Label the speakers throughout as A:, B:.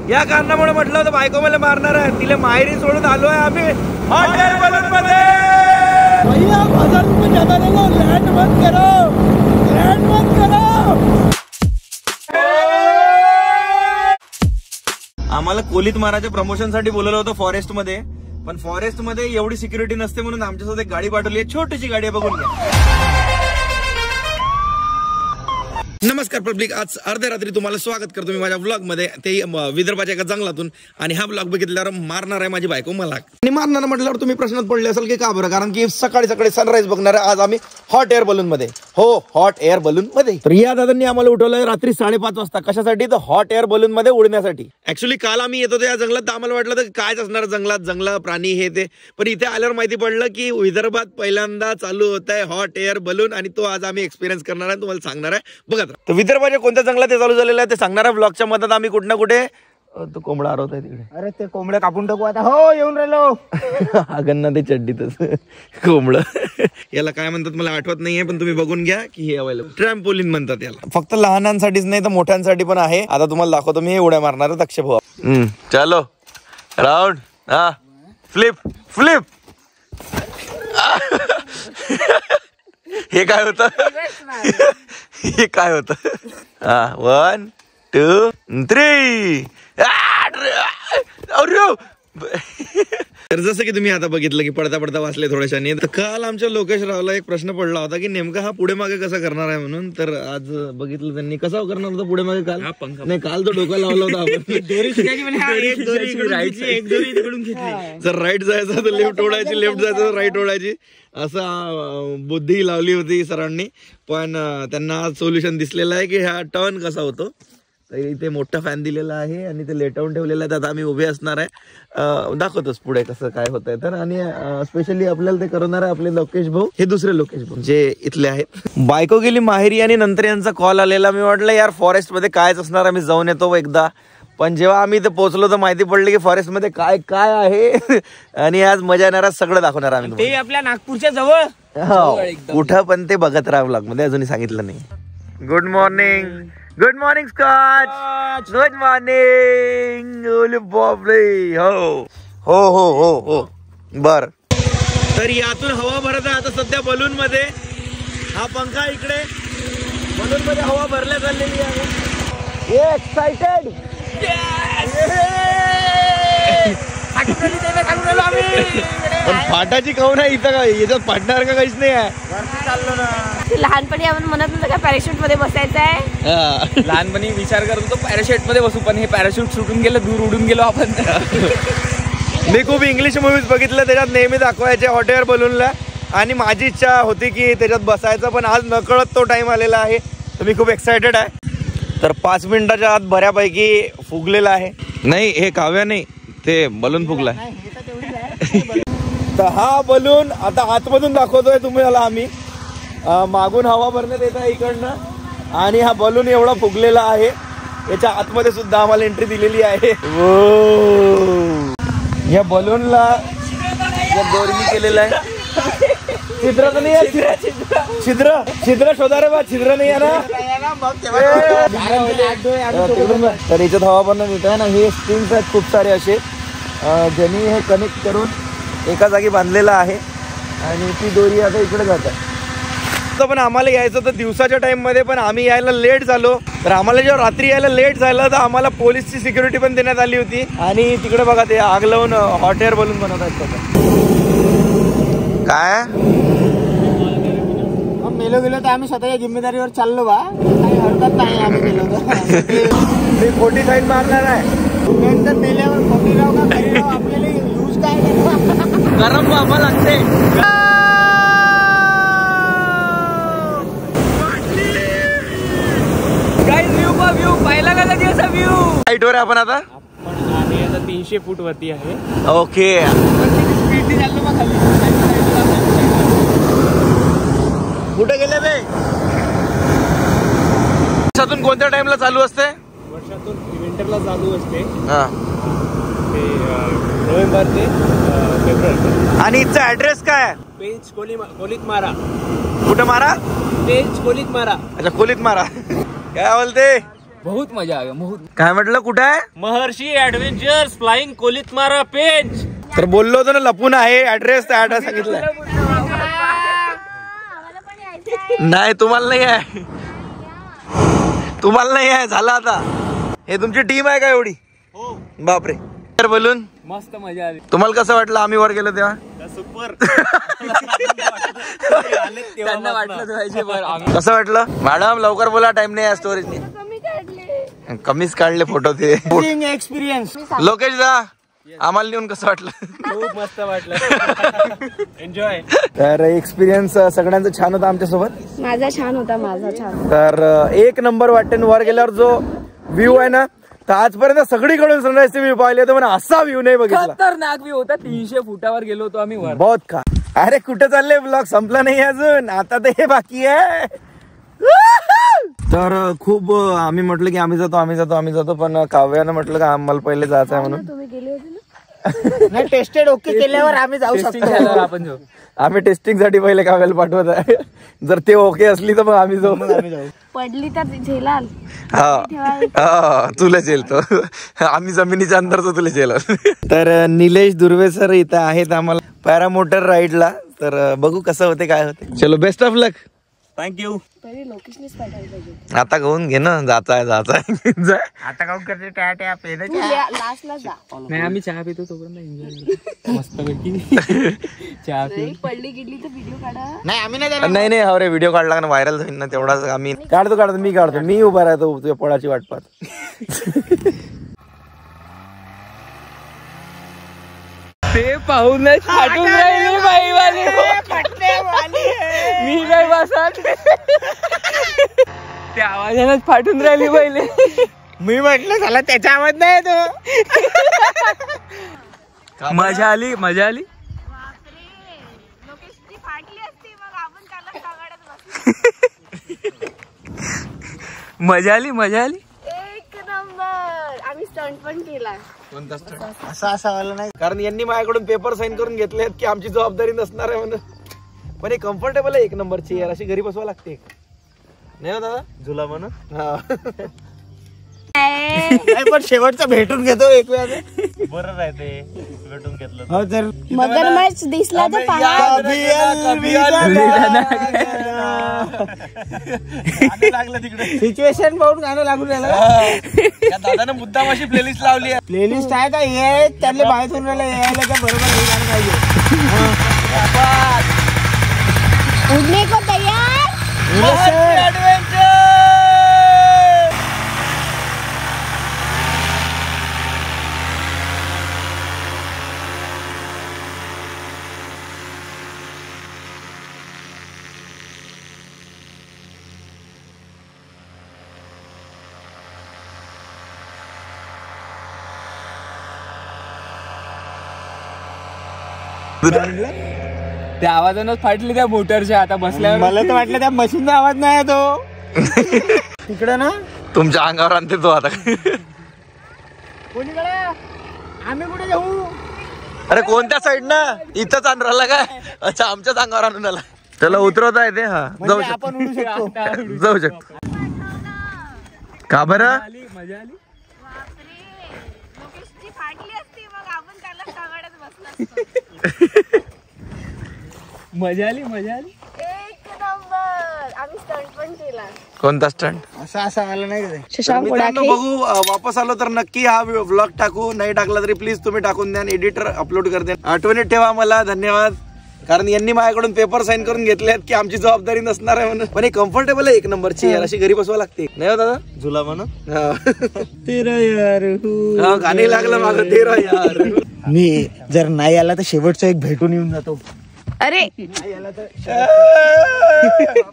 A: या कारणामुळे म्हटलं होतं बायको मला मारणार आहे, तिला माहेरी सोडून आलोय आम्ही हॉट एअर बलून मध्ये।
B: भैया 1000 रुपये ज्यादा ले लो, लैंड मत करो, लैंड मत करो।
A: आम्हाला कोलीत माराच्या प्रमोशन साठी बोलवलं होतं फॉरेस्ट मध्ये, पण फॉरेस्ट मध्ये एवढी सिक्युरिटी नसते म्हणून आमच्यासोबत एक गाडी पाठवली आहे, छोटीशी गाडी आहे, बघून घ्या। नमस्कार पब्लिक, आज अर्ध्या रात्री तुम्हाला स्वागत करतो मी माझ्या व्लॉग मध्ये, ते विदर्भाच्या एका जंगलातून। आणि हा व्लॉग बघितल्यावर मारणार आहे माझी बायको मला, आणि मारणार म्हटल्यावर तुम्ही प्रश्नात पडले असेल की का बरं, कारण की सकाळी सकाळी सनराईज बघणार आहे आज आम्ही हॉट एअर बलून मध्ये। हो, हॉट एअर बलून मध्ये। तर या दादांनी आम्हाला उठवलंय रात्री 5:30 वाजता, कशासाठी? तर हॉट एअर बलून मध्ये उडण्यासाठी। ऍक्च्युली काल आम्ही येत होतो या जंगलात, तर आम्हाला वाटलं तर कायच असणार जंगलात, जंगल प्राणी हे ते, पण इथे आल्यावर माहिती पडलं की विदर्भात पहिल्यांदा चालू होत आहे हॉट एअर बलून, आणि तो आज आम्ही एक्सपिरियन्स करणार आहे, तुम्हाला सांगणार आहे। बघा तर विदर्भाच्या कोणत्या जंगलात ते चालू झालेलं आहे ते सांगणार आहे ब्लॉगच्या मधात आम्ही कुठे ना कुठे। तो कोंबडा आरवत आहे तिकडे,
B: अरे ते कोंबड्या कापून टाकू आता। हो, येऊन राहिलो।
A: अगन्ना ते चड्डीतच कोंबड, याला काय म्हणतात मला आठवत नाहीये, पण तुम्ही बघून घ्या की हे अवेलेबल ट्रॅम्पोलिन म्हणतात याला। फक्त लहानांसाठीच नाही तर मोठ्यांसाठी पण आहे। आता तुम्हाला दाखवतो मी, हे उड्या मारणार आहे दक्ष भाऊ। चलो राऊंड, हा फ्लिप फ्लिप। हे काय होतं, हे काय होतं? 1 2 3। तर जसं की तुम्ही आता बघितलं की पडता पडता वाचले थोड्याशाने, तर काल आमच्या लोकेश रावला एक प्रश्न पडला होता की नेमका हा पुढे मागे कसा करणार आहे म्हणून। तर आज बघितलं त्यांनी कसा करणार होता पुढे मागे। काल नाही, काल तो डोका लावला होता आपण, जर राईट जायचं तर लेफ्ट ओढायची, लेफ्ट जायचं तर राईट ओढायची, असं बुद्धी लावली होती सरांनी। पण त्यांना आज सोल्युशन दिसलेलं आहे की हा टर्न कसा होतो। तर इथे मोठा फॅन दिलेला आहे आणि ते लेटवून ठेवलेला आहे, आता आम्ही उभे असणार आहे, दाखवतोच पुढे कसं काय होत आहे। तर आणि स्पेशली आपल्याला ते करणार आहे आपले लोकेश भाऊ, हे दुसरे लोकेश भाऊ जे इथले आहेत। बायको गेली माहेरी आणि नंतर यांचा कॉल आलेला, मी म्हटलं यार फॉरेस्ट मध्ये कायच असणार, आम्ही जाऊन येतो एकदा। पण जेव्हा आम्ही इथे पोहोचलो तर माहिती पडली की फॉरेस्ट मध्ये काय काय आहे, आणि आज मजा येणार, सगळं दाखवणार आम्ही।
B: ते आपल्या नागपूरच्या जवळ,
A: कुठं पण ते बघत राहा व्लॉग मध्ये, अजूनही सांगितलं नाही। Good morning, good morning Scotch, good morning. ओले बापरे, हो हो हो हो हो, बर। तर यातून हवा भरत आहे आता सध्या बलून मध्ये, हा पंखा इकडे बलून मध्ये हवा भरल्या चाललेली आहे। एक्साइटेड, पण फाटाची काऊन आहे इथं, काय याच्यात फाटणार का काहीच नाही आहे।
B: चाललो ना,
C: लहानपणी आपण म्हणत नव्हतं का पॅराशूट मध्ये बसायचं आहे,
B: लहानपणी विचार करत होतो पॅराशूट मध्ये बसू, पण हे पॅराशूट सुटून गेलं, दूर उडून गेलो आपण।
A: मी खूप इंग्लिश मूवीज बघितलं, त्याच्यात नेहमी दाखवायचे हॉट एअर बलूनला, आणि माझी इच्छा होती की त्याच्यात बसायचं, पण आज नकळत तो टाइम आलेला आहे, तर मी खूप एक्सायटेड आहे। तर 5 मिनिटाच्या आत बऱ्यापैकी फुगलेला आहे, नाही हे काव्या नाही, ते बलून फुगलाय। तर हा बलून आता आतमधून दाखवतोय तुम्हाला आम्ही, मागून हवा भरण्यात येत आहे इकडनं, आणि हा बलून एवढा फुगलेला आहे, याच्या आतमध्ये सुद्धा आम्हाला एंट्री दिलेली आहे। या बलूनला दोरणी केलेला आहे, छिद्र तर नाही आहे, छिद्र छिद्र शोधा रे बा, छिद्र नाही आहे ना। तर याच्यात हवा भरण्यात येत आहे ना, हे स्ट्रिंग्स आहेत खूप सारे असे, ज्यांनी हे कनेक्ट करून एका जागी बांधलेला आहे, आणि ती दोरी आता इकडे जात आहे। पण आम्हाला यायचं तर दिवसाच्या टाइम मध्ये, पण आम्ही यायला लेट झालो, तर आम्हाला जेव्हा रात्री यायला लेट झालं तर आम्हाला पोलीसची सिक्युरिटी पण देण्यात आली होती, आणि तिकडे बघा ते आग लावून हॉट एअर बलून बनवत आहेत। काय
B: मेलो गेलो तर आम्ही स्वतःच्या जिम्मेदारीवर चाललो बा, काही हरकत नाही, आम्ही गेलो
A: मी खोटी साईड मारणार आहे,
B: तर मेल्यावर खोटी राहू का खरी राहू, आपल्याला यूज काय
A: गरम बाबा लागते।
B: व्ह्यू पाहिला का कधी असा व्ह्यू?
A: हाईट वर आपण आता
B: 300 फूट वरती आहे।
A: ओके, कुठे गेले बे? वर्षातून कोणत्या टाइमला चालू असते?
B: वर्षातून विंटरला चालू असते,
A: ते
B: नोव्हेंबर ते फेब्रुवारी।
A: आणि इथचा ऍड्रेस काय?
B: पेंच कोलीत मारा।
A: कुठं मारा?
B: पेंच कोलीत मारा।
A: अच्छा, कोलीत मारा। काय बोलते?
D: बहुत मजा आ गया बहुत.
A: काय म्हटलं कुठं आहे?
D: महर्षी ऍडव्हेंचर्स फ्लाइंग कोलितमारा पेंच.
A: तर बोललो होतो ना लपून आहे ऍड्रेस, त्या ऍड्रेस सांगितलं नाही. तुम्हाला नाही आहे, तुम्हाला नाही आहे. झालं आता. हे तुमची टीम आहे का एवढी? बापरे. तर बोलून
D: मस्त मजा आली.
A: तुम्हाला कसं वाटलं आम्ही वर गेलो तेव्हा?
D: सुपर. त्यांना वाटलं
A: कसं वाटलं? मॅडम लवकर बोला, टाइम नाही आहे स्टोरेजने. कमीच काढले फोटो ते.
B: एक्सपिरियन्स.
A: लोकेश जा, आम्हाला नेऊन कसं वाटलं?
D: खूप मस्त वाटलं. एन्जॉय.
A: तर एक्सपिरियन्स सगळ्यांचा छान होता आमच्यासोबत.
C: माझा छान होता, माझा छान.
A: तर एक नंबर वाटते. वर गेल्यावर जो व्ह्यू आहे ना, तर आजपर्यंत सगळीकडून सनराईजचे व्ह्यू पाहिले तर मला असा व्ह्यू नाही बघितला.
D: खतरनाक व्ह्यू होता. 300 फुटावर गेलो होतो आम्ही वर.
A: बहुत का. अरे कुठे चालले? ब्लॉग संपला नाही अजून, आता तर हे बाकी आहे. तर खूप आम्ही म्हटलं की आम्ही जातो, पण काव्यानं म्हटलं का आम्हाला पहिले जायचं आहे म्हणून.
C: तुम्ही गेले होते ना?
B: नाही, टेस्टेड ओके केल्यावर आम्ही जाऊ शकतो.
D: आपण जाऊ.
A: आम्ही टेस्टिंग साठी पहिले काव्याला पाठवत आहे. जर ते ओके असली तर मग आम्ही जाऊ.
C: पडली तर झेलाल.
A: हा तुला झेलतो आम्ही जमिनीच्या अंदरच तुला झेल. तर निलेश दुर्वे सर इथं आहेत आम्हाला पॅरामोटर राईडला. तर बघू कसं होते काय होते. चलो बेस्ट ऑफ लक.
D: थँक्यू.
C: पहिले लोकेशनेच पाठवायला पाहिजे.
A: आता घेऊन घे ना. जायचं आहे.
B: आता काउंट करते टॅ
C: लास्टला जा.
D: नाही आम्ही चहा पितो तोपर्यंत एन्जॉय मस्त पैकी चहा पी.
C: पडली गिडली तर व्हिडिओ काढा.
B: नाही आम्ही नाही.
A: नाही अरे व्हिडिओ काढला ना व्हायरल होईल ना, तेवढाच आम्ही काढतो. मी काढतो. मी उभा राहतो तुझ्या पळाची वाट पाहत.
D: ते पाहूनच फाटून राहिली बाईवाली. मी काय बसत त्या आवाजानच फाटून राहिली पहिले.
B: मी म्हटलं झाला त्याचा आवाज नाही तो.
D: मजा आली मजा आली.
C: लोकेशची फाटली असती मग आपण त्याला सांगायचं बस.
D: मजा आली मजा आली.
C: एक नंबर. आम्ही स्टंट पण केला.
B: असं वाला नाही.
A: कारण यांनी माझ्याकडून पेपर साईन करून घेतलेत की आमची जबाबदारी नसणार आहे म्हणून. पण हे कम्फर्टेबल आहे एक नंबरची यार. अशी घरी बसवा लागते नाही हो दादा?
D: झुला म्हणून.
B: पण शेवटचं भेटून घेतो एक वेळा.
D: बरं राहते भेटून घेतलं.
B: हो तर
C: मगरमच्छ दिसला तर पहा.
D: लागलं तिकडे.
B: सिच्युएशन पाहून गाणं लागून राहिलं.
A: दादाने मुद्दाम अशी प्लेलिस्ट लावली आहे.
B: प्लेलिस्ट आहे का हे त्यातले बाहेरून राहिलं यायला का बरोबर हे गाणं पाहिजे.
C: उडने को तैयार.
D: त्या आवाजानच फाटली त्या मोटरच्या. आता बसल्यावर
B: मला तर वाटलं त्या मशीनचा आवाज नाही तो. तिकडे ना
A: तुमच्या अंगावर आणते तो आता.
B: कोणीकडे आम्ही कुठे जाऊ?
A: अरे कोणत्या साईड ना? इथंच आणून राहिला काय? अच्छा आमच्याच अंगावर आणून आला. त्याला उतरवता येते. हा जाऊ शकतो.
B: आपण उडू शकतो.
A: जाऊ शकतो. का बरं?
D: मजा आली.
C: लोकेशची फाटली असती मग आपण त्याला सांगायचं बसला.
D: मजा आली मजा आली.
C: एक नंबर. आम्ही स्टंट पण केला.
A: कोणता स्टंट?
B: असं आला नाही का?
C: शशांक
A: मित्रांनो बघू वापस आलो तर नक्की हा व्लॉग टाकू. नाही टाकला तरी प्लीज तुम्ही टाकून द्या. एडिटर अपलोड करते. आठवणीत ठेवा मला. धन्यवाद. कारण यांनी माझ्याकडून पेपर साईन करून घेतलेत की आमची जबाबदारी नसणार आहे म्हणून. पण हे कम्फर्टेबल आहे एक नंबरची यार. अशी घरी बसवा लागते नाही हो दादा?
D: झुला म्हणून.
B: तेरा यार
A: गाणी लागलं माझं तेरा यार.
B: मी जर नाही आला तर शेवटचा एक भेटून येऊन जातो.
C: अरे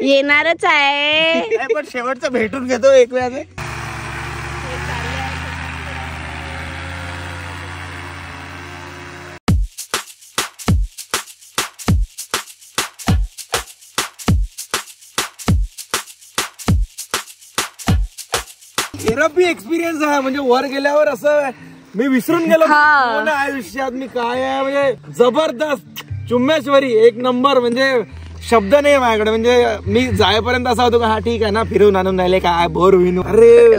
C: येणारच आहे.
B: पण शेवटचं भेटून घेतो एक वेळा.
A: थेरपी एक्सपिरियन्स आहे. म्हणजे वर गेल्यावर असं मी विसरून गेलो आयुष्यात मी काय आहे. म्हणजे जबरदस्त चुम्मेश्वरी एक नंबर. म्हणजे शब्द नाही माझ्याकडे. म्हणजे मी जायपर्यंत असा होतो का हा ठीक आहे ना, फिरवून आणून राहिले काय बोर होईन. अरे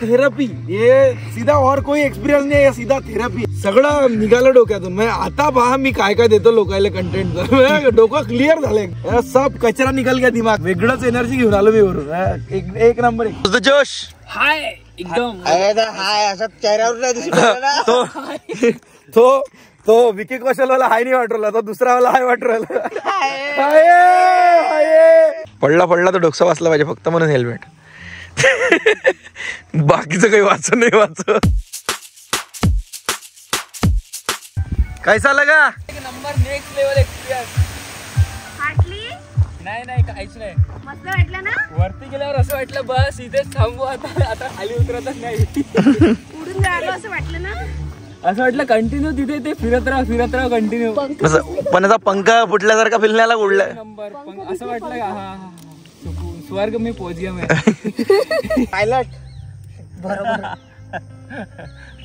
A: थेरपी हे सीधा और कोई एक्सपिरियन्स नाही, सीधा थेरपी. सगळं निघालं डोक्यातून. म्हणजे आता पहा मी काय काय देतो लोकांना कंटेंट. डोकं क्लिअर झालंय, सब कचरा निघाल गया दिमाग. वेगळंच एनर्जी घेऊन आलो मी वरून. एक नंबर जोश.
D: हाय एकदम
B: हाय असं चेहऱ्यावर नाही दिसत ना.
A: तो विकी कौशलवाला हाय नाही वाटरला, तो दुसरा वाला हाय वाटरला. पडला तर डोकसा वाचला पाहिजे फक्त म्हणून हेल्मेट. बाकीचं काही वाचत नाही वाचत. कैसा लगा?
D: Number next level experience. नाही काहीच नाही.
C: मस्त वाटलं ना?
D: वरती गेल्यावर असं वाटलं बस इथेच थांबू, आता खाली उतरतच नाही.
C: उडून जायला असं वाटलं ना?
D: असं वाटलं कंटिन्यू तिथे ते फिरत राहा कंटिन्यू.
A: पण याचा पंखा फुटल्यासारखा फिरण्याला उडलाय.
D: नंबर असं वाटलं हा स्वर्ग मी पोहोच गया मैं.
B: पायलट बरोबर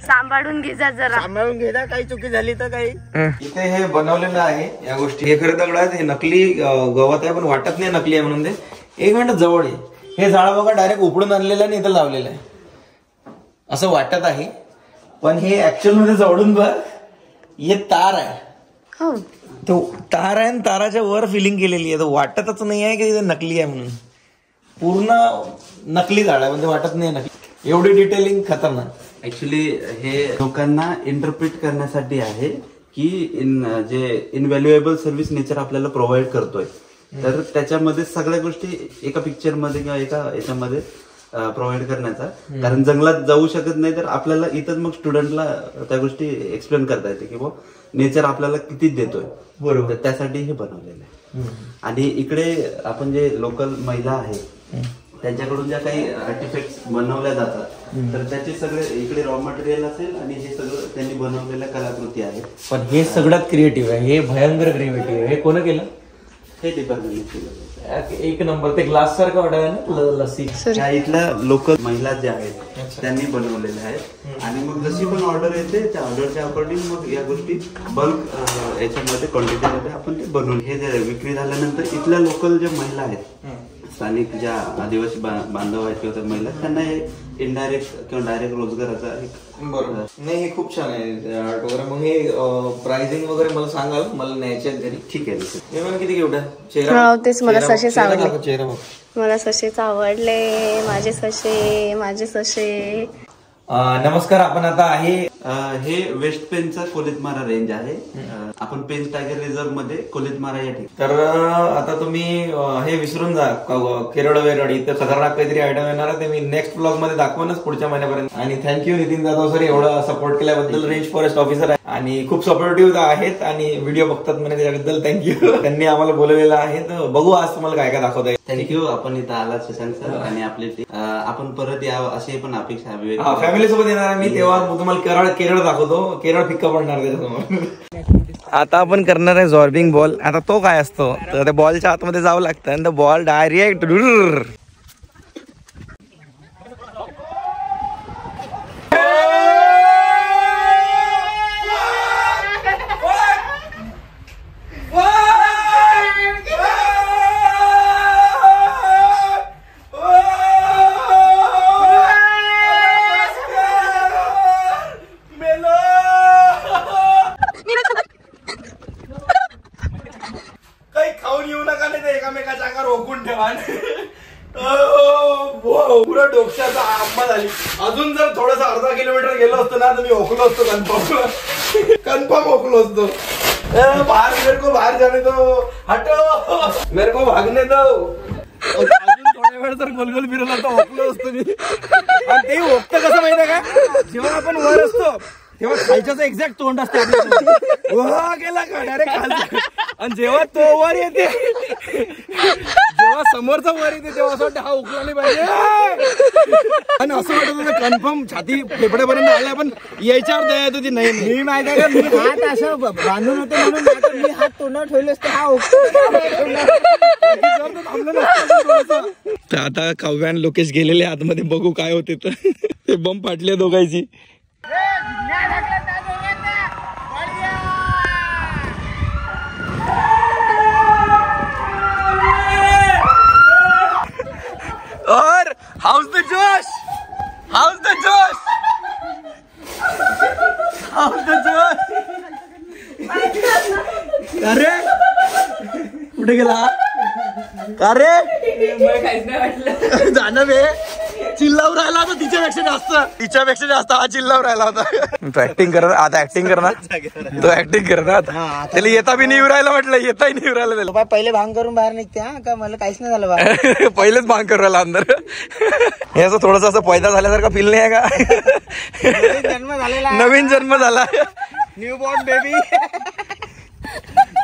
C: सांभाळून घे जा जरा.
B: सांभाळून घे ना, काही चुकी झाली तर काही.
A: इथे हे बनवलेलं आहे या गोष्टी. हे खरं दगड आहेत, हे नकली गवत आहे पण वाटत नाही नकली आहे म्हणून. ते एक मिनिट जवळ आहे. हे झाड बघा डायरेक्ट उपडून आणलेलं आणि इथं लावलेलं आहे असं वाटत आहे, पण हे ऍक्च्युअल मध्ये जवळून बघ हे तार आहे. तो तार आहे आणि ताराच्या वर फिलिंग केलेली आहे. तो वाटतच नाही आहे की ते नकली आहे म्हणून. पूर्ण नकली झाड आहे म्हणजे वाटत नाही नकली. एवढी डिटेलिंग खतरनाक.
E: ऍक्च्युली हे लोकांना इंटरप्रिट करण्यासाठी आहे की जे इनव्हॅल्युएबल सर्व्हिस नेचर आपल्याला प्रोव्हाइड करतोय, तर त्याच्यामध्ये सगळ्या गोष्टी एका पिक्चर मध्ये किंवा एका याच्यामध्ये प्रोव्हाइड करण्याचा. कारण जंगलात जाऊ शकत नाही तर आपल्याला इथं मग स्टुडंटला त्या गोष्टी एक्सप्लेन करता येते की बुवा नेचर आपल्याला किती देतोय. बरोबर. त्यासाठी हे बनवलेलं आहे. आणि इकडे आपण जे लोकल महिला आहेत त्यांच्याकडून ज्या काही आर्टिफॅक्ट्स बनवल्या जातात तर त्याचे सगळे इकडे रॉ मटेरियल असेल आणि हे सगळं त्यांनी बनवलेल्या कलाकृती आहेत.
A: पण हे सगळ्यात क्रिएटिव्ह आहे. हे भयंकर क्रिएटिव्ह आहे. हे कोण केलं?
E: हे डिपार्टमेंट केलं.
A: एक नंबर. ते ग्लास सारखं वाटायला ना लस्सी.
E: त्या इथल्या लोकल महिला ज्या आहेत त्यांनी बनवलेल्या आहेत. आणि मग जशी पण ऑर्डर येते त्या ऑर्डरच्या अकॉर्डिंग मग या गोष्टी बल्क याच्यामध्ये क्वांटिटीमध्ये आपण ते बनवून हे जे विक्री झाल्यानंतर इथल्या लोकल ज्या महिला आहेत, स्थानिक ज्या आदिवासी बांधव आहेत किंवा महिला, त्यांना इनडायरेक्ट किंवा डायरेक्ट रोजगाराचा एक.
A: बरोबर. नाही हे खूप छान आहे आर्ट वगैरे. मग हे प्राइसिंग वगैरे मला सांगाल, मला न्यायचे आहेत घरी.
E: ठीक आहे.
A: हे मला किती घेऊ? चेहरा
C: तेच मला ससेच आवडले.
A: चेहरा बघ.
C: मला ससेच आवडले. माझे ससे.
A: नमस्कार. आपण आता आहे
E: हे वेस्ट पेनचा कोलितमारा रेंज आहे. आपण पेन टायगर रिझर्व्ह मध्ये कोलितमारा या ठिकाणी.
A: तर आता तुम्ही हे विसरून जा केरळ वेरळ. इथं खतरनाक काहीतरी आयटम येणार आहे ते मी नेक्स्ट ब्लॉग मध्ये दाखवूनच पुढच्या महिन्यापर्यंत. आणि थँक्यू नितीन जाधव सर एवढा सपोर्ट केल्याबद्दल. रेंज फॉरेस्ट ऑफिसर आहे आणि खूप सपोर्टिव्ह आहेत आणि व्हिडिओ बघतात म्हणे त्याच्याबद्दल थँक्यू. त्यांनी आम्हाला बोलवलेलं आहे. तर बघू आज तुम्हाला काय काय दाखवत आहे.
E: थँक्यू. आपण इथं आलात शशांक सर आणि आपली आपण परत यावं अशी पण अपेक्षा हवी.
A: फॅमिली सोबत येणार मी तेव्हा तुम्हाला केरळ दाखवतो. केरळ फिक्का पडणार त्याच्यासमोर. आता आपण करणार आहे जॉर्बिंग बॉल. आता तो काय असतो तर त्या बॉलच्या आतमध्ये जावं लागतं आणि बॉल डायरेक्ट पुरा डोक्याचा आंबा झाली. अजून जर थोडस अर्धा किलोमीटर गेलो असतो ना तर मी ओकलो असतो. कन्फर्म ओकलो असतो. बाहेर जाणे दो, हटो मेरे को भागने दो. अजून थोड्या वेळ जर गोलगोल फिरवला तर ओकलो असतो मी. आणि ते ओकतं कसं माहितीये का, जेव्हा आपण वर असतो तेव्हा खालच्याच एक्झॅक्ट तोंड असते आपल्या गेला का डायरेक्ट खालचा. आणि जेव्हा तो वर येते, जेव्हा समोरचा वर येते तेव्हा असं वाटतं हा उकला नाही पाहिजे. आणि असं वाटत होतं कन्फर्म छाती फेफड्यापर्यंत आल्या पण यायच्यावर दया येत होती. नाही मी माहिती आहे का, मी हात असं बांधून होते म्हणून मी हात तोंडावर ठेवले असते. हा तर आता काव्यान लोकेश गेलेले आतमध्ये. बघू काय होते तर ते बंब फाटले दोघांची. हाउस द जोश, हाउस द जोश, हाउस द जोश. अरे कुठे गेला का रे?
D: काहीच नाही वाटलं.
A: जाणं बे, चिल्लावर राहिला होता तिच्यापेक्षा जास्त हा चिल्लावर राहिला होता. तो ऍक्टिंग करणार आता, ऍक्टिंग करणार तो, ऍक्टिंग करणार आता. त्याला येता बी नाही राहिला, म्हटलं येताही नाही राहिला त्याला.
B: पहिले भांग करून बाहेर निघते का, मला काहीच नाही झालं बा.
A: पहिलेच भांग करू राहिला अंदर. हे असं थोडस असं पैदा झाल्यासारखं फील नाही आहे का?
B: जन्म झालेला,
A: नवीन जन्म झाला.
B: New born baby,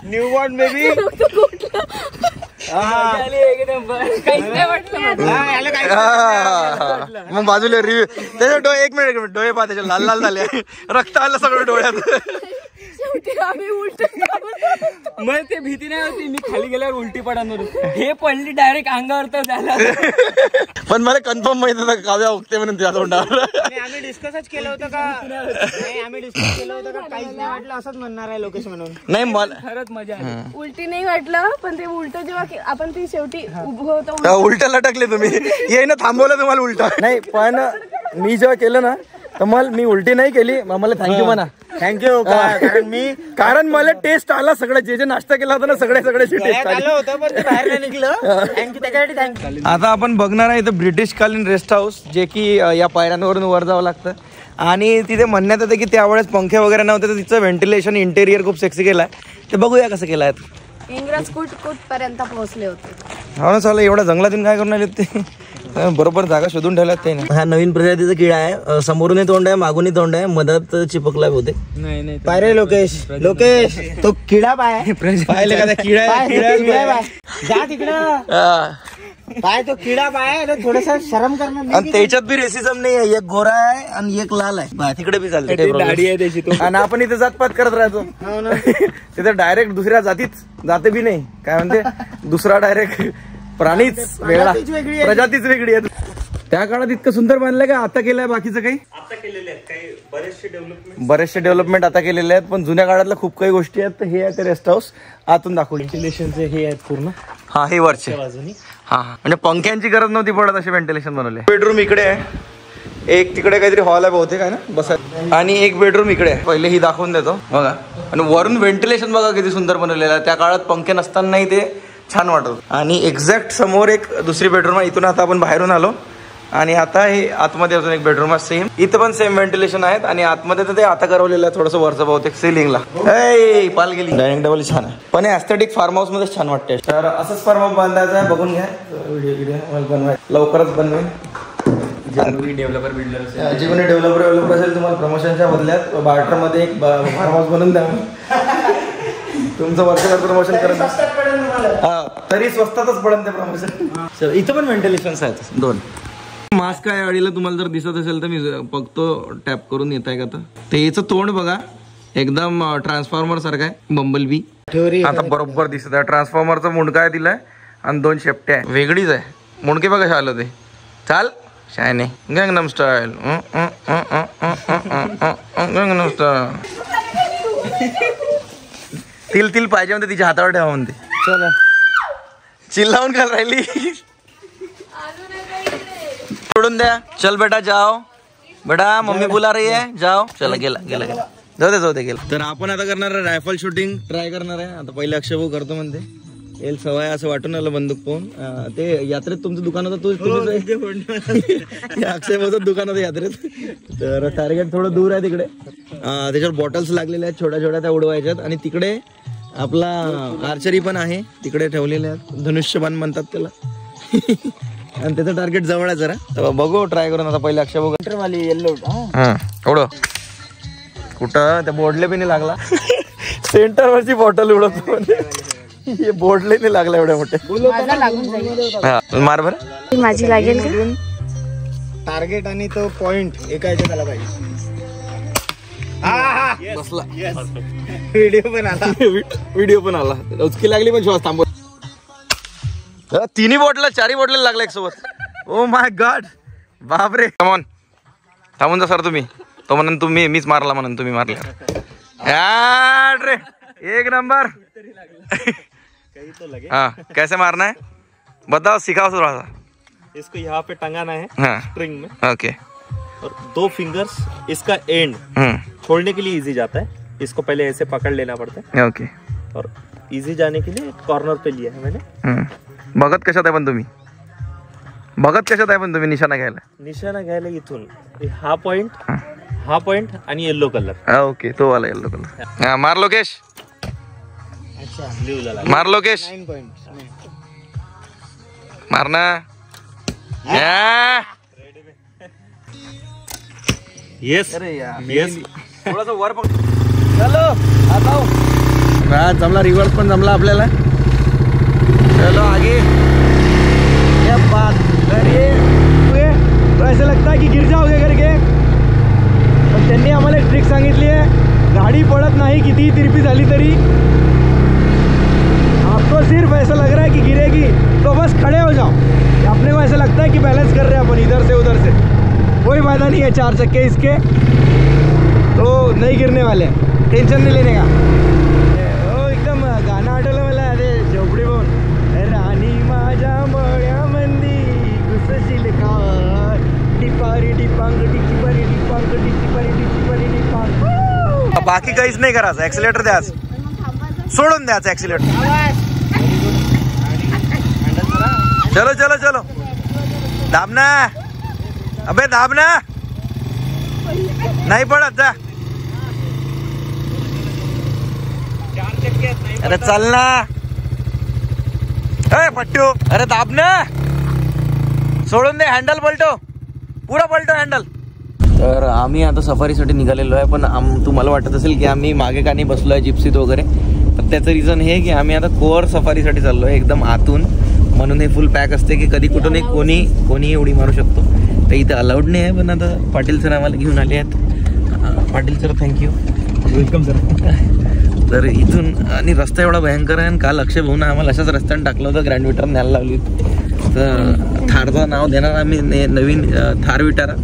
B: new born baby.
D: काहीच नाही वाटलं.
A: मग बाजूला रिव्ह्यू त्याचे डोळे, एक मिनिट डोळे पहा त्याचे लाल लाल झाले, रक्त आलं सगळं डोळ्यात.
C: आम्ही उलट
D: मग ते भीती नाही होती, मी खाली गेल्यावर उलटी पडणार. हे पडली डायरेक्ट अंगावर तर झालं.
A: पण मला कन्फर्म माहित होतं काव्या उगते म्हणून त्या तोंडावर.
B: आम्ही डिस्कसच केलं होतं का, आम्ही डिस्कस केलं होतं का काहीच नाही वाटलं असंच म्हणणार आहे लोकेश म्हणून.
A: नाही मला
D: खरंच मजा आली.
C: उलटी नाही वाटलं, पण ते उलट जेव्हा आपण ती शेवटी उभं होतो
A: उलट लटकले तुम्ही. ये ना थांबवलं तुम्हाला उलट. नाही पण मी जेव्हा केलं ना तर मी उलटी नाही केली. मला थँक्यू म्हणा.
B: थँक्यू.
A: कारण मला टेस्ट आला सगळं, जे नाश्ता केला होता ना सगळ्याची टेस्ट आली.
B: होतं पण ते बाहेर नाही निघलं. थँक्यू, त्याच्यासाठी थँक्यू.
A: आता आपण बघणार आहे इथं ब्रिटिशकालीन रेस्ट हाऊस, जे की या पायऱ्यांवरून वर जावं लागतं. आणि तिथे म्हणण्यात येतं की त्यावेळेस पंखे वगैरे नव्हते, तर तिचं व्हेंटिलेशन इंटेरियर खूप सेक्सी केलं आहे. ते बघूया कसं केलं आहे.
C: इंग्रज कुठपर्यंत पोहोचले होते.
A: हो ना, चालेल. एवढ्या जंगलातून काय करून आले ते? बरोबर जागा शोधून ठेवल्यात ते. हा नवीन प्रजातीचा किडा आहे. समोरूनही तोंड आहे, मागूनही तोंड आहे, मधात चिपकलाय होते.
D: नाही
B: पायरे लोकेश, लोकेश तो किडा पाय
A: पाहिले का किडा?
B: जा तिकडं. पाय तो किडा पाय, थोडसा शरम करणार.
A: आणि त्याच्यात बी रेसिझम नाही आहे. एक गोरा आहे आणि एक लाल आहे. तिकडे बी चालते.
D: दाढी आहे त्याची. तो
A: आणि आपण इथे जातपात करत राहतो. तिथे डायरेक्ट दुसऱ्या जाते बी नाही. काय म्हणते, दुसरा डायरेक्ट प्राणीच वेगळा, प्रजातीच वेगळी आहे. त्या काळात इतकं सुंदर बांधलंय का आता केलंय? बाकीचं काही आता केलेले आहेत, काही बरेचसे डेव्हलपमेंट आता केलेले आहेत, पण जुन्या काळातल्या खूप काही गोष्टी आहेत. तर हे आहे ते रेस्ट हाऊस. आतून दाखवली व्हेंटिलेशनचे हे आहेत पूर्ण. हा, हे वरचे बाजूनी. हा, म्हणजे पंख्यांची गरज नव्हती पडत असे व्हेंटिलेशन बनवले. बेडरूम इकडे आहे, एक तिकडे काहीतरी हॉल आहे बहुतेक आहे ना बसा, आणि एक बेडरूम इकडे आहे. पहिले ही दाखवून देतो बघा. आणि वरून व्हेंटिलेशन बघा किती सुंदर बनवलेलं आहे. त्या काळात पंखे नसतानाही ते छान वाटत. आणि एक्झॅक्ट समोर एक दुसरी बेडरूम आहे. इथून आता आपण बाहेरून आलो आणि आता हे आतमध्ये अजून एक बेडरूम आहे सेम. इथं पण सेम व्हेंटिलेशन आहेत. आणि आतमध्ये तर ते आता करवलेलं आहे थोडंसं वरचं बहुतेक सिलिंगला. पाल गेली. डायनिंग टेबल छान आहे, पण एस्थेटिक फार्म हाऊस मध्ये छान वाटते. तर असंच फार्म हाऊस बांधायचं आहे. बघून घ्या, व्हिडिओ बनवाय लवकरच बनवेल.
D: डेव्हलपर बिल्डर
A: जे कोणी डेव्हलपर असेल, तुम्हाला प्रमोशनच्या बदल्यात बार्टर मध्ये एक फार्म हाऊस बनवून द्या. तुमचं वर्षभर प्रमोशन करत तरी स्वस्तातच पडेल ते प्रमोशन. इथं पण व्हेंटिलेशन्स आहेत दोन. मास्क आहे अडीला, तुम्हाला जर दिसत असेल तर मी बघतो टॅप करून येत आहे का. तर याचं तोंड बघा, एकदम ट्रान्सफॉर्मर सारखं आहे, बंबल बी. आता बरोबर दिसत आहे. ट्रान्सफॉर्मरचा मुंडका आहे दिलाय आणि दोन शेपट्या आहे. वेगळीच आहे. मुंडके बघा कशा आलं ते. चाल शायने गंगनम स्टाईल, गंगनम स्टाईल. तिल तिल पाहिजे म्हणते, तिच्या हातावर ठेवा म्हणते. चला चिल्लावून घाल राहिली. सोडून द्या. चल बेटा जाओ, बेटा मम्मी बुला रही है, जाओ. चला गेला गेला गेला, जाऊ दे गेला. तर आपण आता करणार आहे रायफल शूटिंग ट्राय करणार आहे. आता पहिले अक्षय भाऊ करतो म्हणते. येईल सवय असं वाटून आलं बंदूक पाहून. ते यात्रेत तुमचं दुकान होतं, अक्षय भाऊचं दुकान होतं यात्रेत. तर टार्गेट थोडं दूर आहे तिकडे. त्याच्यावर बॉटल्स लागलेल्या आहेत छोट्या छोट्या, त्या उडवायच्यात. आणि तिकडे आपला आर्चरी पण आहे, तिकडे ठेवलेले आहेत. धनुष्यबाण म्हणतात त्याला. आणि त्याचं टार्गेट जवळ आहे जरा. तर बघू ट्राय करून. आता पहिले अक्षय बघू वाली येल्लो एवढं कुठं त्या बोर्डले बी नाही लागला. सेंटर वरची बॉटल उडवतो, बोर्डले नाही लागला एवढ्या मोठे. मार बरं,
C: माझी लागेल.
B: टार्गेट आणि तो पॉइंट एका याच्यात आला पाहिजे.
A: बसला.
B: व्हिडिओ पण आला.
A: उचकी लागली पण श्वास थांबव. तिन्ही बॉटल चारही बॉटल लागला एक सोबत. ओ माय गॉड, बापरे. कमॉन थांबून जा सर तुम्ही. तो म्हणून तुम्ही मीच मारला म्हणून तुम्ही मारले. रे एक नंबर. हाँ कैसे मारना है बताओ, सिखाओ थोड़ा सा.
F: इसको यहाँ पे टंगाना है
A: हाँ
F: स्ट्रिंग में,
A: ओके
F: और 2 फिंगर्स इसका एंड छोड़ने के लिए इजी जाता है। इसको पहले ऐसे पकड़ लेना पड़ता है,
A: ओके
F: और इजी जाने के लिए कॉर्नर पे लिया है मैंने।
A: बघत कशात आहे पण तुम्ही निशाणा घ्यायला?
F: निशाणा घ्यायला इथून हा पॉइंट आणि येल्लो कलर.
A: ओके तो वाला येल्लो कलर. मार लोकेश, मार लोकेश, मारना.
F: Yes yes.
A: थोडासा वर पकड. चलो आता जमला, रिव्हर्स पण जमला आपल्याला. चलो आगे. क्या बात. अरे तो ऐसा लगता है कि गिर जाओगे करके, पण त्यांनी आम्हाला एक ट्रिक सांगितली आहे, गाडी पडत नाही कितीही तिरपी झाली तरी. आपको सिर्फ ऐसा लग रहा है कि गिरेगी तो बस खड़े हो जाओ. अपने को ऐसा लगता है कि बैलेंस कर रहे हैं अपन इधर से उधर से. कोई फायदा नहीं है 4 चक्के इसके, तो नहीं गिरने वाले, टेंशन नहीं लेने का. ओ एकदम गाणं आठवलं मला, अरे झोपडी बोल. राणी माझ्या मळ्यामंदी घुसशील का, डिपारी डिपांग डिचिपारी डिपांग डिचिपारी डिचिपारी डिपांग. बाकी काहीच नाही करायचं, ऍक्सिलेटर द्याच, सोडून द्यायचं ऍक्सिलेटर. चलो चलो चलो, दाब ना, अबे दाब ना, नाही पडत जा. अरे चल ना, अरे पट्टू, अरे दाब ना, सोडून दे. हँडल पलटो, पुरा पलटो हँडल. तर आम्ही आता सफारीसाठी निघालेलो आहे, पण तुम्हाला वाटत असेल की आम्ही मागे का नाही बसलो आहे जिप्सीत वगैरे, तर त्याचं रिझन हे की आम्ही आता कोअर सफारीसाठी चाललो आहे, एकदम आतून. म्हणून हे फुल पॅक असते की कधी कुठून एक कोणी उडी मारू शकतो. तर इथं अलाउड नाही आहे, पण आता पाटील सर आम्हाला घेऊन आले आहेत. Patil sir thank you, welcome sir. तर इथून, आणि रस्ता एवढा भयंकर आहे, आणि काल अक्षय भाऊन आम्हाला अशाच रस्त्याने टाकलं होतं, ग्रँड विटारा न्यायला लावली. तर थारचं नाव देणार आम्ही, नवीन थार विटारा.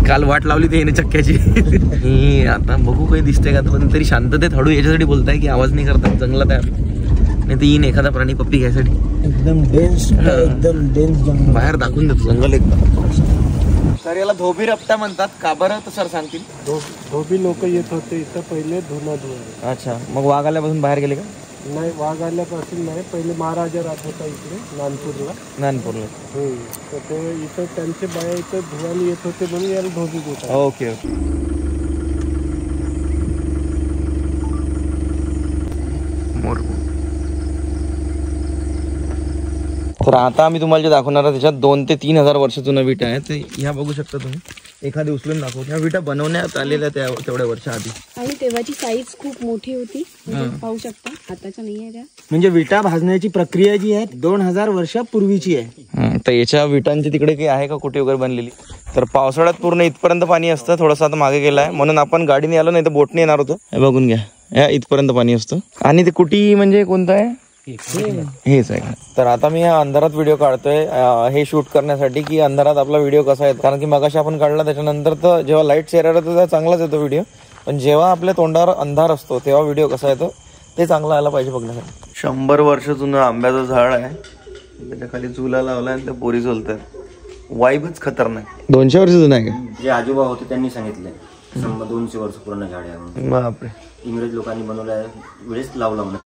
A: काल वाट लावली ते येणे चक्क्याची. आता बघू काही दिसते का, पण तरी शांततेत हळू याच्यासाठी बोलताय की आवाज नाही करतात, जंगलात आहे. नाही तर येईन एखादा प्राणी पप्पी घ्यायसाठी.
B: एकदम डेन्स जंगल,
A: बाहेर दाखवून देतो जंगल एकदम. तर याला धोबी रप्ता म्हणतात, का बरं तर सर सांगतील.
B: धोबी लोक येत होते इथं पहिले धुवायला.
A: अच्छा, मग वाघ आल्यापासून बाहेर गेले का?
B: नाही, वाघ आल्यापासून नाही, पहिले महाराजा राहत होता इकडे नानपूरला. तर ते इथं त्यांचे बाया इथं धुवायला येत होते, म्हणून याला धोबी बोलतात.
A: Okay okay. तर आता आम्ही तुम्हाला जे दाखवणार आहे त्याच्यात 2 ते 3 हजार वर्ष जुनं विटा आहे. ते ह्या बघू शकता तुम्ही, एखादी उचलून दाखवतो. ह्या विटा बनवण्यात आलेल्या तेवढ्या वर्ष आधी, आणि
C: तेव्हाची साईज खूप मोठी होती, पाहू शकता. आताच्या नाही आहे त्या.
B: म्हणजे विटा भाजण्याची प्रक्रिया जी आहे 2000 वर्षापूर्वीची आहे.
A: तर याच्या विटांची तिकडे काही आहे का कुठे वगैरे बनलेली? तर पावसाळ्यात पूर्ण इथपर्यंत पाणी असतं, थोडंसं आता मागे गेलं आहे, म्हणून आपण गाडीने आलो, नाही तर बोटने येणार होतो. हे बघून घ्या, या इथपर्यंत पाणी असतं. आणि ते कुटी म्हणजे कोणतं आहे? हेच आहे. तर आता मी या अंधारात व्हिडिओ काढतोय, हे शूट करण्यासाठी की अंधारात आपला व्हिडिओ कसा येतो. कारण की मगाशी आपण काढला, त्याच्यानंतर तर जेव्हा लाईट चेहऱ्यावर येतो तेव्हा चांगलाच येतो व्हिडिओ, पण जेव्हा आपल्या तोंडावर अंधार असतो तेव्हा व्हिडिओ कसा येतो ते चांगला आला पाहिजे बघण्यासाठी. 100 वर्ष जुनं आंब्याचं झाड आहे, त्याच्या खाली चुला लावला आणि त्या पोरी चलतात. वाईबच खतरनाक. 200 वर्ष जुनं आहे का?
G: जे आजोबा होते त्यांनी सांगितलंय 200 वर्ष पूर्ण झाड आहे.
A: बापरे.
G: इंग्रज लोकांनी बनवल्या वेळेस लावला म्हणत